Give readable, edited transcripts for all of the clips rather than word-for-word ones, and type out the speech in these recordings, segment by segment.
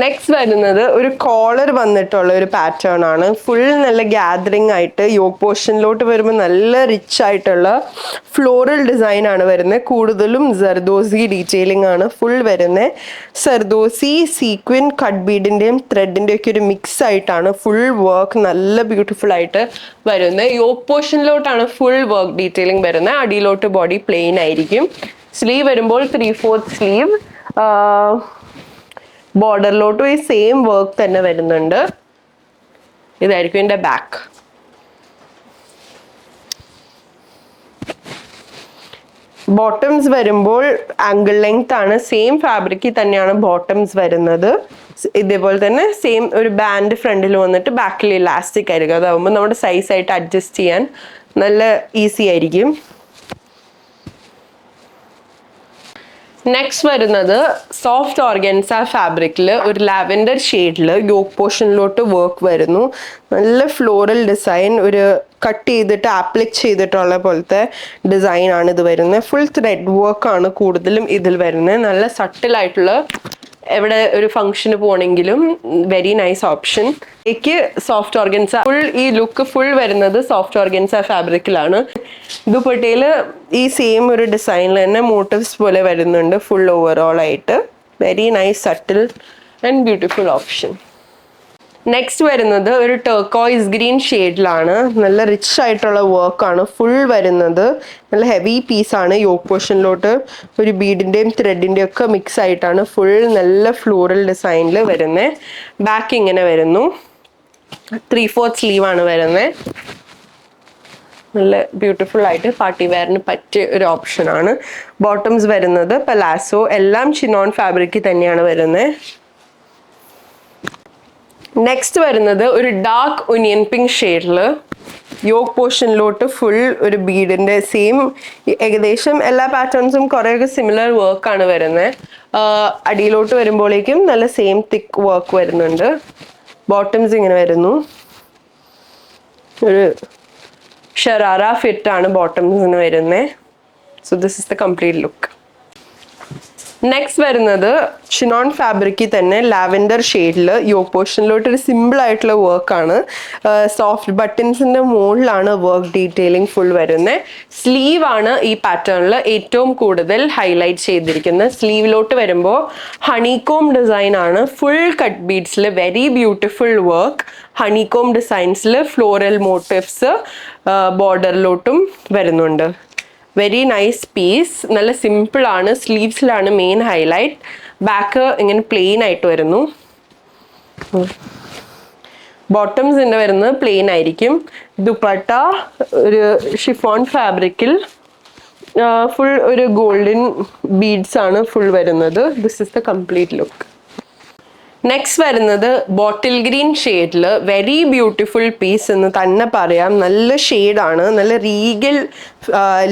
Next വരുന്നത് ഒരു collar വന്നിട്ടുള്ള ഒരു പാറ്റേൺ ആണ്. ഫുൾ നല്ല ഗ്യാദറിംഗ് ആയിട്ട് യോക്ക് പോർഷനിലോട്ട് വരുമ്പോൾ നല്ല റിച്ച് ആയിട്ടുള്ള ഫ്ലോറൽ ഡിസൈൻ ആണ് വരുന്നത്. കൂടുതലും സർദോസി ഡീറ്റെയിലിംഗ് ആണ് ഫുൾ വരുന്നത്. സർദോസി സീക്വൻ കട്ട് ബീഡിന്റെയും ത്രെഡിന്റെ ഒക്കെ ഒരു മിക്സ് ആയിട്ടാണ് ഫുൾ വർക്ക് നല്ല ബ്യൂട്ടിഫുൾ ആയിട്ട് വരുന്നത്. യോക്ക് പോർഷനിലോട്ടാണ് ഫുൾ വർക്ക് ഡീറ്റെയിലിംഗ് വരുന്നത്. അടിയിലോട്ട് ബോഡി പ്ലെയിൻ ആയിരിക്കും. സ്ലീവ് വരുമ്പോൾ 3/4 സ്ലീവ്. ബോർഡറിലോട്ടും ഈ സെയിം വർക്ക് തന്നെ വരുന്നുണ്ട്. ഇതായിരിക്കും ഇതിന്റെ ബാക്ക്. ബോട്ടംസ് വരുമ്പോൾ ആംഗിൾ ലെങ്ത് ആണ്. സെയിം ഫാബ്രിക്കിൽ തന്നെയാണ് ബോട്ടംസ് വരുന്നത്. ഇതേപോലെ തന്നെ സെയിം ഒരു ബാൻഡ് ഫ്രണ്ടിൽ വന്നിട്ട് ബാക്കിൽ ഇലാസ്റ്റിക് ആയിരിക്കും. അതാവുമ്പോൾ നമ്മുടെ സൈസ് ആയിട്ട് അഡ്ജസ്റ്റ് ചെയ്യാൻ നല്ല ഈസി ആയിരിക്കും. നെക്സ്റ്റ് വരുന്നത് സോഫ്റ്റ് ഓർഗൻസ ഫാബ്രിക്കിൽ ഒരു ലാവൻഡർ ഷെയ്ഡിൽ യോക്ക് പോർഷനിലോട്ട് വർക്ക് വരുന്നു. നല്ല ഫ്ലോറൽ ഡിസൈൻ, ഒരു കട്ട് ചെയ്തിട്ട് ആപ്ലിക് ചെയ്തിട്ടുള്ള പോലത്തെ ഡിസൈൻ ആണ് ഇത് വരുന്നത്. ഫുൾ ത്രെഡ് വർക്ക് ആണ് കൂടുതലും ഇതിൽ വരുന്നത്. നല്ല സട്ടിലായിട്ടുള്ള, എവിടെ ഒരു ഫംഗ്ഷന് പോകണമെങ്കിലും വെരി നൈസ് ഓപ്ഷൻ. എനിക്ക് സോഫ്റ്റ് ഓർഗൻസ ഫുൾ, ഈ ലുക്ക് ഫുൾ വരുന്നത് സോഫ്റ്റ് ഓർഗൻസ ഫാബ്രിക്കിലാണ്. ദുപ്പട്ടയിൽ ഈ സെയിം ഒരു ഡിസൈനിൽ തന്നെ മോട്ടീവ്സ് പോലെ വരുന്നുണ്ട് ഫുൾ ഓവറോൾ ആയിട്ട്. Very nice subtle and beautiful option. Next വരുന്നത് ഒരു ടർക്കോയിസ് ഗ്രീൻ ഷെയ്ഡിലാണ്. നല്ല റിച്ച് ആയിട്ടുള്ള വർക്കാണ് ഫുൾ വരുന്നത്. നല്ല ഹെവി പീസാണ്. യോക്ക് പോർഷനിലോട്ട് ഒരു ബീഡിൻ്റെയും ത്രെഡിൻ്റെയും ഒക്കെ മിക്സ് ആയിട്ടാണ് ഫുൾ നല്ല ഫ്ലോറൽ ഡിസൈനിൽ വരുന്നത്. ബാക്ക് ഇങ്ങനെ വരുന്നു. 3/4 സ്ലീവ് ആണ് വരുന്നത്. നല്ല ബ്യൂട്ടിഫുൾ ആയിട്ട് പാർട്ടി വെയറിന് പറ്റിയ ഒരു ഓപ്ഷനാണ്. ബോട്ടംസ് വരുന്നത് പലാസോ, എല്ലാം ചിനോൺ ഫാബ്രിക്കിൽ തന്നെയാണ് വരുന്നത്. നെക്സ്റ്റ് വരുന്നത് ഒരു ഡാർക്ക് ഒനിയൻ പിങ്ക് ഷെയ്ഡിൽ യോക്ക് പോർഷനിലോട്ട് ഫുൾ ഒരു ബീഡിന്റെ സെയിം, ഏകദേശം എല്ലാ പാറ്റേൺസും കുറേയൊക്കെ സിമിലർ വർക്കാണ് വരുന്നത്. അടിയിലോട്ട് വരുമ്പോഴേക്കും നല്ല സെയിം തിക്ക് വർക്ക് വരുന്നുണ്ട്. ബോട്ടംസ് ഇങ്ങനെ വരുന്നു. ഒരു ഷറാറ ഫിറ്റ് ആണ് ബോട്ടംസിന് വരുന്നത്. So this is the complete look. Next വരുന്നത് ചിനോൺ ഫാബ്രിക്കിൽ തന്നെ ലാവൻഡർ ഷെയ്ഡിൽ യോക്ക് പോർഷനിലോട്ട് ഒരു സിമ്പിൾ ആയിട്ടുള്ള വർക്കാണ്. സോഫ്റ്റ് ബട്ടൺസിന്റെ മുകളിലാണ് വർക്ക് ഡീറ്റെയിലിംഗ് ഫുൾ വരുന്നത്. സ്ലീവ് ആണ് ഈ പാറ്റേണിൽ ഏറ്റവും കൂടുതൽ ഹൈലൈറ്റ് ചെയ്തിരിക്കുന്നത്. സ്ലീവിലോട്ട് വരുമ്പോൾ ഹണികോം ഡിസൈൻ ആണ്. ഫുൾ കട്ട് ബീഡ്സിൽ വെരി ബ്യൂട്ടിഫുൾ വർക്ക്. ഹണികോം ഡിസൈൻസിൽ ഫ്ലോറൽ മോട്ടീവ്സ് ബോർഡറിലോട്ടും വരുന്നുണ്ട്. Very nice piece. നല്ല സിമ്പിൾ ആണ്. സ്ലീവ്സിലാണ് മെയിൻ ഹൈലൈറ്റ്. ബാക്ക് ഇങ്ങനെ പ്ലെയിൻ ആയിട്ട് വരുന്നു. ബോട്ടംസിൻ്റെ വരുന്നത് പ്ലെയിൻ ആയിരിക്കും. ദുപ്പട്ട ഒരു ഷിഫോൺ ഫാബ്രിക്കിൽ ഫുൾ ഒരു ഗോൾഡൻ ബീഡ്സ് ആണ് ഫുൾ വരുന്നത്. This is the complete look. Next വരുന്നത് ബോട്ടിൽ ഗ്രീൻ ഷെയ്ഡിൽ വെരി ബ്യൂട്ടിഫുൾ പീസ് എന്ന് തന്നെ പറയാം. നല്ല ഷെയ്ഡാണ്. നല്ല റീഗൽ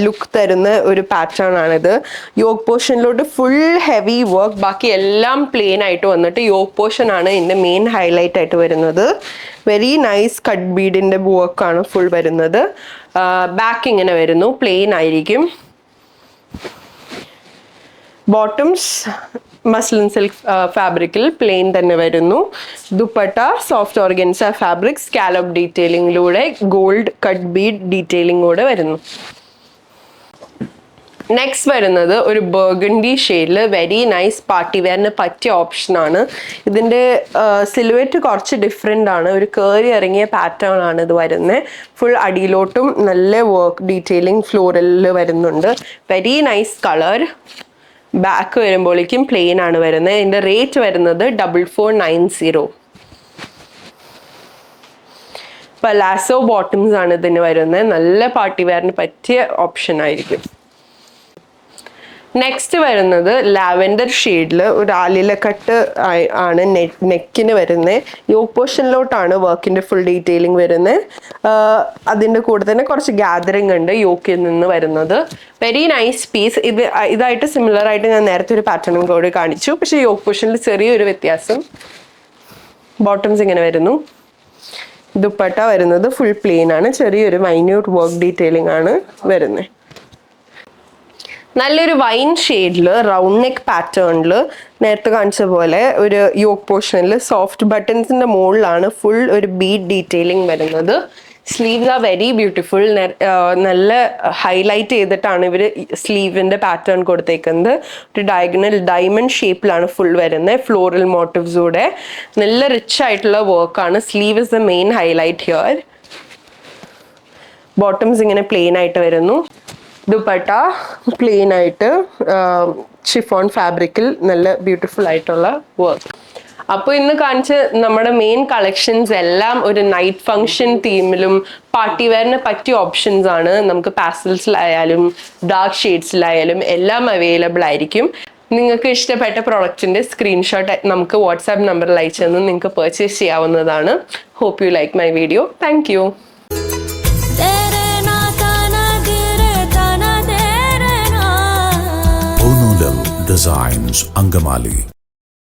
ലുക്ക് തരുന്ന ഒരു പാറ്റേൺ ആണിത്. യോക്ക് പോർഷനിലോട്ട് ഫുൾ ഹെവി വർക്ക്, ബാക്കി എല്ലാം പ്ലെയിൻ ആയിട്ട് വന്നിട്ട് യോക്ക് പോർഷൻ ആണ് ഇതിൻ്റെ മെയിൻ ഹൈലൈറ്റ് ആയിട്ട് വരുന്നത്. വെരി നൈസ് കട്ട് ബീഡിൻ്റെ വർക്കാണ് ഫുൾ വരുന്നത്. ബാക്ക് ഇങ്ങനെ വരുന്നു, പ്ലെയിൻ ആയിരിക്കും. ബോട്ടംസ് മസ്ലിൻ സിൽക്ക് ഫാബ്രിക്കിൽ പ്ലെയിൻ തന്നെ വരുന്നു. Dupatta soft organza fabric scallop ഡീറ്റെയിലിംഗിലൂടെ ഗോൾഡ് കട്ട് ബീഡ് ഡീറ്റെയിലിംഗോടെ വരുന്നു. നെക്സ്റ്റ് വരുന്നത് ഒരു ബർഗണ്ടി ഷെയ്ഡിൽ വെരി നൈസ് പാർട്ടി വെയറിന് പറ്റിയ ഓപ്ഷനാണ്. ഇതിൻ്റെ സിലുവേറ്റ് കുറച്ച് ഡിഫറെൻ്റ് ആണ്. ഒരു കയറി ഇറങ്ങിയ പാറ്റേൺ ആണ് ഇത് വരുന്നത്. ഫുൾ അടിയിലോട്ടും നല്ല വർക്ക് ഡീറ്റെയിലിംഗ് ഫ്ലോറലിൽ വരുന്നുണ്ട്. Very nice colour. ബാക്ക് വരുമ്പോഴേക്കും പ്ലെയിൻ ആണ് വരുന്നത്. ഇതിൻ്റെ റേറ്റ് വരുന്നത് 4490. പലാസോ ബോട്ടംസ് ആണ് ഇതിന് വരുന്നത്. നല്ല പാർട്ടി വെയറിന് പറ്റിയ ഓപ്ഷൻ ആയിരിക്കും. നെക്സ്റ്റ് വരുന്നത് ലാവൻഡർ ഷെയ്ഡിൽ ഒരു ആലില കട്ട് ആണ് നെക്കിന് വരുന്നത്. യോക്ക് പോർഷനിലോട്ടാണ് വർക്കിൻ്റെ ഫുൾ ഡീറ്റെയിലിംഗ് വരുന്നത്. അതിൻ്റെ കൂടെ തന്നെ കുറച്ച് ഗ്യാദറിംഗ് ഉണ്ട് യോക്കിൽ നിന്ന് വരുന്നത്. Very nice piece. ഇതായിട്ട് സിമിലർ ആയിട്ട് ഞാൻ നേരത്തെ ഒരു പാറ്റേണും കൂടി കാണിച്ചു, പക്ഷേ യോക്ക് പോർഷനിൽ ചെറിയൊരു വ്യത്യാസം. ബോട്ടംസ് ഇങ്ങനെ വരുന്നു. ദുപ്പട്ട വരുന്നത് ഫുൾ പ്ലെയിൻ ആണ്. ചെറിയൊരു മൈന്യൂട്ട് വർക്ക് ഡീറ്റെയിലിംഗ് ആണ് വരുന്നത്. നല്ലൊരു വൈൻ ഷെയ്ഡിൽ റൗണ്ട് നെക്ക് പാറ്റേണിൽ നേരത്തെ കാണിച്ച പോലെ ഒരു യോക്ക് പോർഷനിൽ സോഫ്റ്റ് ബട്ടൺസിന്റെ മുകളിലാണ് ഫുൾ ഒരു ബീഡ് ഡീറ്റെയിലിംഗ് വരുന്നത്. Sleeves are very beautiful. നല്ല ഹൈലൈറ്റ് ചെയ്തിട്ടാണ് ഇവർ സ്ലീവിന്റെ പാറ്റേൺ കൊടുത്തേക്കുന്നത്. ഒരു ഡയഗണൽ ഡയമണ്ട് ഷേപ്പിലാണ് ഫുൾ വരുന്നത്, ഫ്ലോറൽ മോട്ടീവ്സൂടെ. നല്ല റിച്ച് ആയിട്ടുള്ള വർക്കാണ്. Sleeve is the main highlight here. Bottoms ഇങ്ങനെ പ്ലെയിൻ ആയിട്ട് വരുന്നു. ദുപ്പട്ട പ്ലെയിൻ ആയിട്ട് ഷിഫോൺ ഫാബ്രിക്കിൽ നല്ല ബ്യൂട്ടിഫുൾ ആയിട്ടുള്ള വർക്ക്. അപ്പോൾ ഇന്ന് കാണിച്ച നമ്മുടെ മെയിൻ കളക്ഷൻസ് എല്ലാം ഒരു നൈറ്റ് ഫംഗ്ഷൻ തീമിലും പാർട്ടി വെയറിന് പറ്റിയ ഓപ്ഷൻസ് ആണ്. നമുക്ക് പാസ്റ്റൽസിലായാലും ഡാർക്ക് ഷെയ്ഡ്സിലായാലും എല്ലാം അവൈലബിൾ ആയിരിക്കും. നിങ്ങൾക്ക് ഇഷ്ടപ്പെട്ട പ്രോഡക്റ്റിന്റെ സ്ക്രീൻഷോട്ട് നമുക്ക് വാട്സാപ്പ് നമ്പറിൽ അയച്ചു തന്ന് നിങ്ങൾക്ക് പർച്ചേസ് ചെയ്യാവുന്നതാണ്. Hope you like my video. Thank you. Designs Angamali.